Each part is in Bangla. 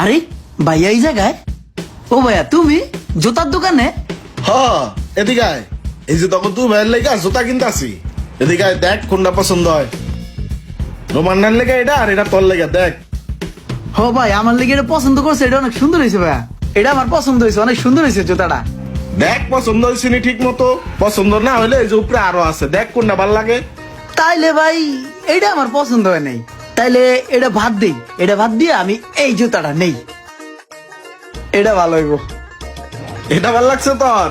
আরে ভাইয়া এই জায়গায়? ও ভাইয়া তুমি জুতার দোকানে? হ এদিকে আয়। এই যে তখন তুই ভাইয়ের লেগে জুতা কিনতে আসি, এদিকে আয়, দেখ কোনটা পছন্দ হয়। রোমান্নার লেগে এটা আর এটা তোর লেগে দেখ। হ ভাই, আমার লেগে এটা পছন্দ করছে, এটা অনেক সুন্দর হয়েছে ভাইয়া। এটা আমার পছন্দ হয়েছে, অনেক সুন্দর হয়েছে জুতাটা। দেখ পছন্দ হয়েছে নি ঠিক মতো, পছন্দ না হলে এই যে উপরে আরো আছে, দেখ কোনটা ভাল লাগে। তাইলে ভাই এটা আমার পছন্দ হয় নাই, তাইলে এটা ভাত দেই, এটা ভাত দিয়ে আমি এই জুতাটা নেই। এটা ভালো হইব। এটা ভাল লাগছে তোর?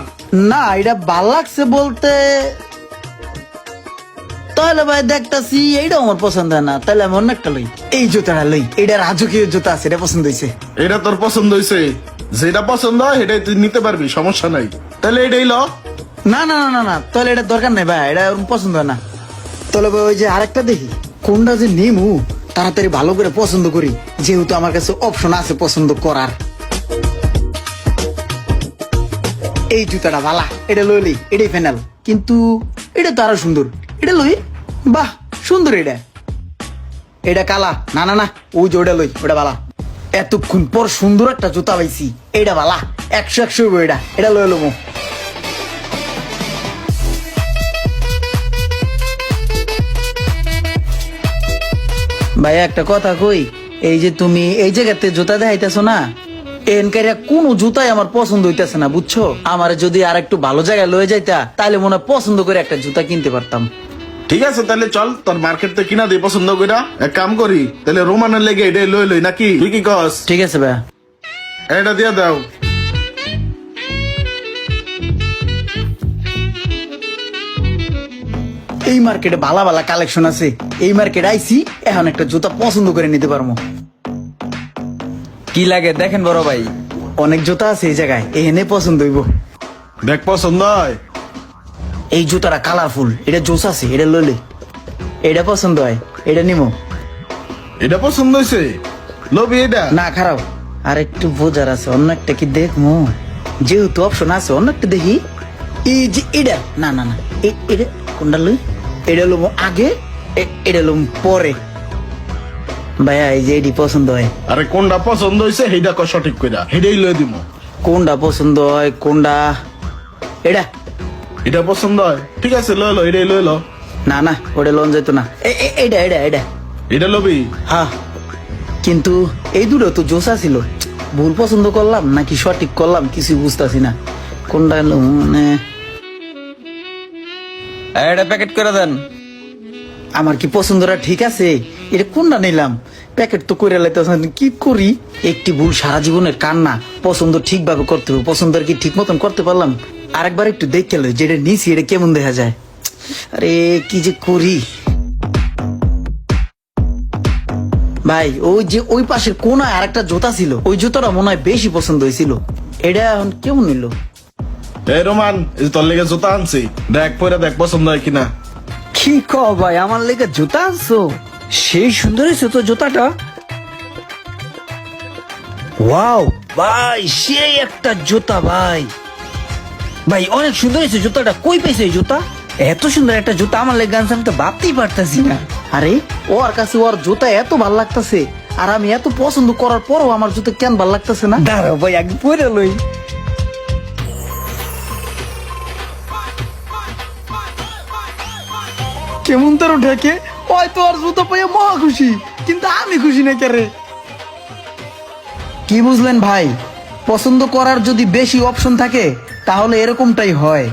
না, এটা ভাল লাগছে বলতে, তাহলে ভাই দেখতাছি এইটাও আমার পছন্দ হয় না, তাহলে আমি অন্য একটা লই। এই জুতাটা লই, এটা রাজকীয় জুতা আছে, এটা পছন্দ হয়েছে। এটা তোর পছন্দ হয়েছে, যেটা পছন্দ হয় সেটাই তুই নিতে পারবি, সমস্যা নাই। তাহলে এটাই ল। না না না না না, তাহলে এটা দরকার নাই ভাই, এটা ওরকম পছন্দ হয় না। তাহলে ভাই ওই যে আরেকটা দেখি, কোনটা যে নিমু তাড়াতাড়ি ভালো করে পছন্দ করি, যেহেতু আমার কাছে অপশন আছে পছন্দ করার। এই জুতাটা ভালা, এটা লইলি, এটাই ফাইনাল। কিন্তু এটা তো আরো সুন্দর, এটা লই। বাহ সুন্দর এটা। এটা কালা, না না না, ওই যে ওটা লই, ওটা ভালা। এতক্ষণ পর সুন্দর একটা জুতা পাইছি, এটা ভালা, 100 হইব এটা, এটা লই লমু। ভাইয়া একটা কথা কই, এই যে তুমি এই জায়গাতে জুতা দেখাইতেছো না, এনকারিয়া কোনো জুতাই আমার পছন্দ হইতেছে না, বুঝছো? আমার যদি আর একটু ভালো জায়গায় লয়ে যাইতা, তাহলে মনে হয় পছন্দ করে একটা জুতা কিনতে পারতাম। ঠিক আছে তাহলে চল, তোর মার্কেট থেকে কিনা দিই পছন্দ কইরা। এক কাম করি তাহলে, রোমানের লেগে এটাই লই লই নাকি, তুই কি কস? ঠিক আছে ভাইয়া। এটা দিয়ে দাও। এই মার্কেটে ভালো ভালো কালেকশন আছে, এই মার্কেটে আইছি, এখন একটা জুতা পছন্দ করে নিতে পারবো। কি লাগে দেখেন বড় ভাই। অনেক জুতা আছে এই জায়গায়, এনে পছন্দ হইব। দেখ পছন্দ হয়। এই জুতাটা কালারফুল, এটা জোস আছে, এটা লইলে। এটা পছন্দ হয়, এটা নিমো। এটা পছন্দ হয়েছে, লবি এটা। না খারাপ, আর একটু বোঝার আছে, অন্য একটা কি দেখবো, যেহেতু অপশন আছে অন্য একটা দেখি। এই যে এটা, না না না, এটা কোনটা লই? এটা লম আগে, এটা লম পরে। ভাইয়া এই যে এটি পছন্দ হয়। আরে কোনটা পছন্দ হয়েছে সেইটা ক সঠিক কইরা, সেটাই লই দিব। কোনটা পছন্দ হয়, কোনটা? এটা। এটা পছন্দ হয়, ঠিক আছে লই লো, এটাই লই লো। না না, ওটা লোন যেত না। এটা এটা এটা এটা লবি। হ্যাঁ, কিন্তু এই দুটো তো জোসা ছিল, ভুল পছন্দ করলাম নাকি সঠিক করলাম কিছু বুঝতেছি না। কোনটা এলো মানে, এটা প্যাকেট করে দেন। আমার কি পছন্দটা ঠিক আছে? এটা কোনটা নিলাম? প্যাকেট তো করে লাইতেছে, কি করি? একটি ভুল সারা জীবনের কান্না। পছন্দ ঠিকভাবে করতে হবে, পছন্দ আর কি ঠিক মতন করতে পারলাম? আরেকবার একটু দেখতে লো, যেটা নিছি এটা কেমন দেখা যায়। আরে কি যে করি ভাই। ওই যে ওই পাশের কোনায় আরেকটা জুতা ছিল, ওই জুতাটা মনে হয় বেশি পছন্দ হয়েছিল। এটা এখন কেমন নিল? এই রোমান, এই যে তোর লেগে জুতা আনছি, দেখ পরে দেখ পছন্দ হয় কিনা। কি কও ভাই, আমার লেগে জুতা আনছো? সেই সুন্দর হয়েছে তো জুতাটা। ওয়াও ভাই, সেই একটা জুতা ভাই। ভাই অনেক সুন্দর হয়েছে জুতাটা, কই পেয়েছে এই জুতা? এত সুন্দর একটা জুতা আমার লেগে আনছে, আমি তো ভাবতেই পারতাছি না। আরে ওর কাছে ওর জুতা এত ভাল লাগতেছে, আর আমি এত পছন্দ করার পরও আমার জুতা কেন ভাল লাগতেছে না? দাঁড়াও ভাই, আগে পরে লই। কেমন তার ঠেকে, হয়তো আর জুতা পাইয়া মহা খুশি, কিন্তু আমি খুশি না কে রে। কি বুঝলেন ভাই? পছন্দ করার যদি বেশি অপশন থাকে তাহলে এরকমটাই হয়।